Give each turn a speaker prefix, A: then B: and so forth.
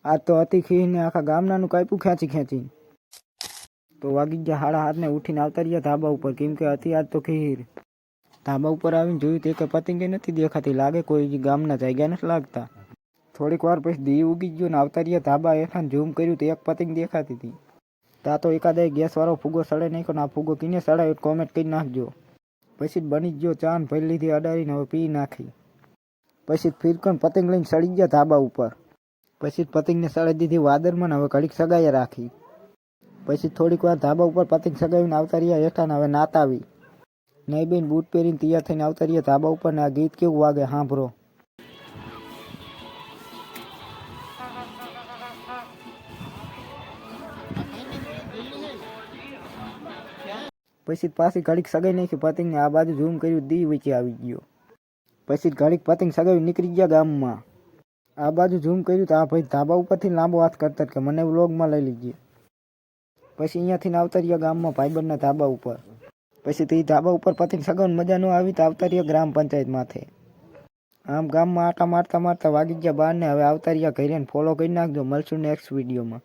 A: આજ તો અતિ ખીને આખા ગામનાનું કાપ્યું ખેંચી તો વાગી ગયા 7:30 ને ઉઠીને આવતા રહ્યા ધાબા ઉપર, કેમ કે હતી આજ તો ખીર. ધાબા ઉપર આવીને જોયું તો એક પતંગે નથી દેખાતી, લાગે કોઈ ગામના જાગ્યા નથી લાગતા. થોડીક વાર પછી દી ઉગી ગયો ને આવતા રહ્યા ધાબા હેઠા, ઝૂમ કર્યું તો એક પતંગ દેખાતી હતી. તા તો એકાદે ગેસવાળો ફૂગો સળે નાખ્યો ને આ ફૂગો કિને સળાયો કોમેન્ટ કરી નાખજો. પછી બની ગયો ચાન ભરી લીધી અડાડીને હવે પી નાખી. પછી ફિરકન પતંગ લઈને સળી ગયા ધાબા ઉપર. પછી પતંગને સળી દીધી વાદળમાં, હવે ઘડીક સગાઈ રાખી. પછી થોડીક વાર ધાબા ઉપર પતંગ સગાવીને આવતા રહ્યા હેઠા ને હવે નાત આવી. નહીં બેન બૂટ પહેરીને તૈયાર થઈને આવતા રહ્યા ધાબા ઉપર ને આ ગીત કેવું વાગે સાંભળો. પછી પાછી ઘડીક સગાઈ નાખી પતંગને, આ બાજુ ઝૂમ કર્યું દી વચ્ચે આવી ગયો. પછી ઘડીક પતંગ સગાવી નીકળી ગયા ગામમાં. આ બાજુ ઝૂમ કર્યું તો આ ભાઈ ધાબા ઉપરથી લાંબો હાથ કરતા કે મને વ્લોગમાં લઈ લીજીએ. પછી અહીંયાથી આવતા રહ્યા ગામમાં ભાઈબંધના ધાબા ઉપર. પછી તે ધાબા ઉપર પતંગ સગાવવાની મજા ન આવી તો આવતા રહ્યા ગ્રામ પંચાયત માથે. આમ ગામમાં આટા મારતા મારતા વાગી ગયા 12 ને હવે આવતા રહ્યા ઘરે. ફોલો કરી નાખજો, મળશું નેક્સ્ટ વિડીયોમાં.